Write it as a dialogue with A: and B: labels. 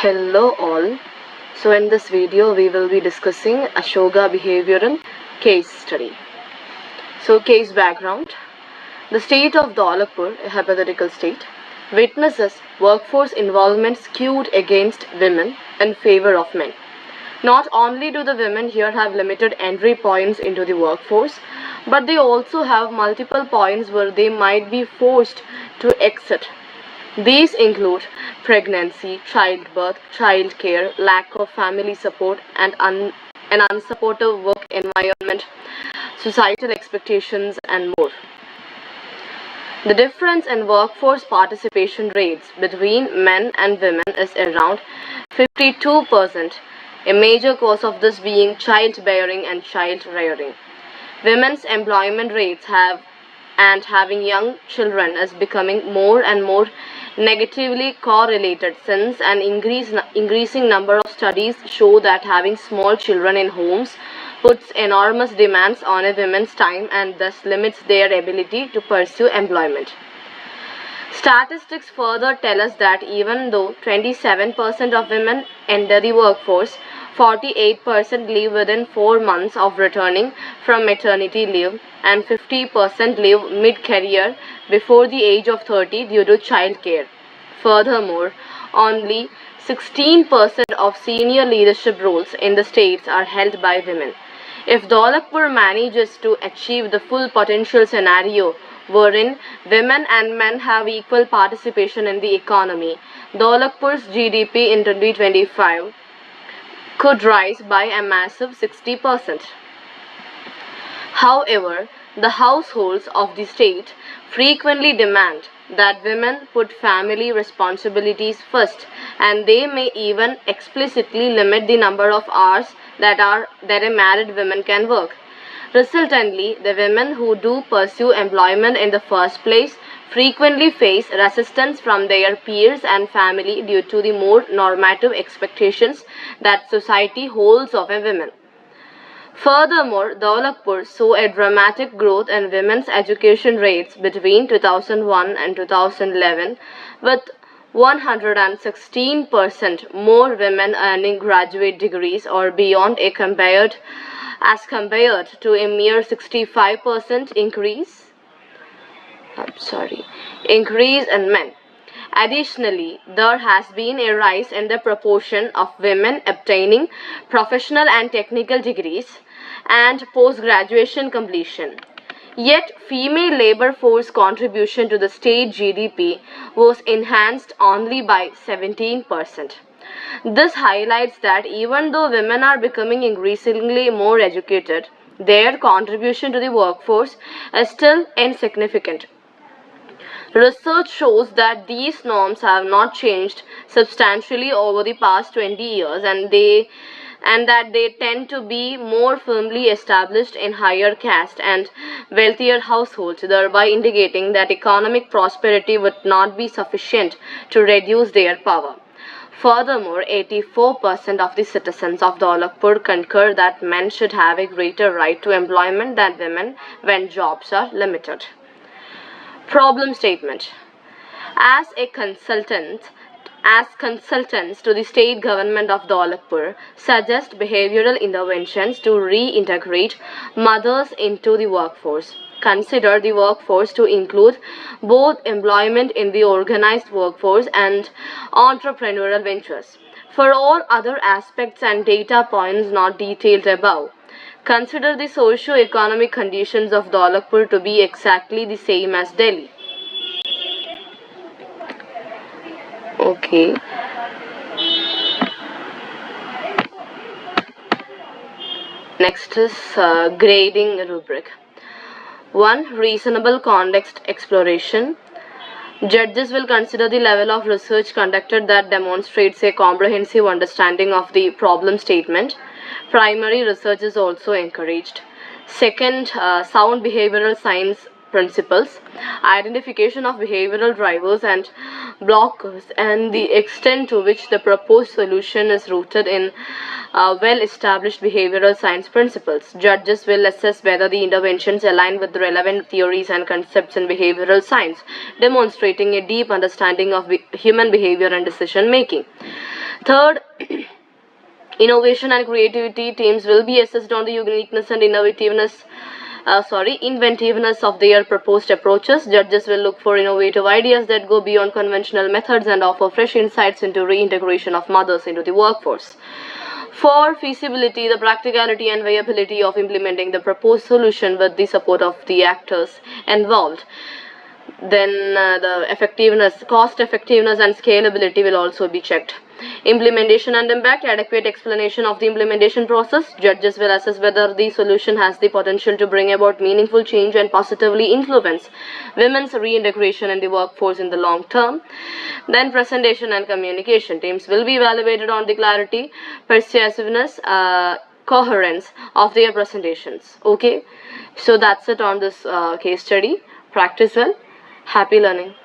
A: Hello all. So in this video we will be discussing Ashoka behavioral case study. So case background. The state of Dholakpur, a hypothetical state, witnesses workforce involvement skewed against women in favor of men. Not only do the women here have limited entry points into the workforce, but they also have multiple points where they might be forced to exit. These include pregnancy, childbirth, childcare, lack of family support, and an unsupportive work environment, societal expectations, and more. The difference in workforce participation rates between men and women is around 52%, a major cause of this being childbearing and child rearing. Women's employment rates having young children is becoming more and more negatively correlated, since an increasing number of studies show that having small children in homes puts enormous demands on a woman's time and thus limits their ability to pursue employment. Statistics further tell us that even though 27% of women enter the workforce, 48% leave within 4 months of returning from maternity leave, and 50% leave mid-career before the age of 30 due to childcare. Furthermore, only 16% of senior leadership roles in the states are held by women. If Dholakpur manages to achieve the full potential scenario wherein women and men have equal participation in the economy, Dholakpur's GDP in 2025 could rise by a massive 60%. However, the households of the state frequently demand that women put family responsibilities first, and they may even explicitly limit the number of hours that a married woman can work. Resultantly, the women who do pursue employment in the first place frequently face resistance from their peers and family due to the more normative expectations that society holds of a woman. Furthermore, Dholakpur saw a dramatic growth in women's education rates between 2001 and 2011, with 116% more women earning graduate degrees or beyond as compared to a mere 65% increase in men. Additionally, there has been a rise in the proportion of women obtaining professional and technical degrees and post-graduation completion. Yet, female labor force contribution to the state GDP was enhanced only by 17%. This highlights that even though women are becoming increasingly more educated, their contribution to the workforce is still insignificant. Research shows that these norms have not changed substantially over the past 20 years, and that they tend to be more firmly established in higher caste and wealthier households, thereby indicating that economic prosperity would not be sufficient to reduce their power. Furthermore, 84% of the citizens of Dholakpur concur that men should have a greater right to employment than women when jobs are limited. Problem statement. As consultants to the state government of Dholakpur suggest behavioral interventions to reintegrate mothers into the workforce. Consider the workforce to include both employment in the organized workforce and entrepreneurial ventures. For all other aspects and data points not detailed above, consider the socio-economic conditions of Dholakpur to be exactly the same as Delhi. Okay. Next is grading rubric. 1. Reasonable context exploration. Judges will consider the level of research conducted that demonstrates a comprehensive understanding of the problem statement. Primary research is also encouraged. Second, sound behavioral science principles, identification of behavioral drivers and blockers, and the extent to which the proposed solution is rooted in well-established behavioral science principles. Judges will assess whether the interventions align with relevant theories and concepts in behavioral science, demonstrating a deep understanding of human behavior and decision making. Third, innovation and creativity. Teams will be assessed on the uniqueness and inventiveness of their proposed approaches. Judges will look for innovative ideas that go beyond conventional methods and offer fresh insights into reintegration of mothers into the workforce. For feasibility, the practicality and viability of implementing the proposed solution with the support of the actors involved. Then the effectiveness, cost effectiveness and scalability will also be checked. Implementation and impact, adequate explanation of the implementation process. Judges will assess whether the solution has the potential to bring about meaningful change and positively influence women's reintegration in the workforce in the long term. Then presentation and communication. Teams will be evaluated on the clarity, persuasiveness, coherence of their presentations. Okay, so that's it on this case study. Practice well. Happy learning.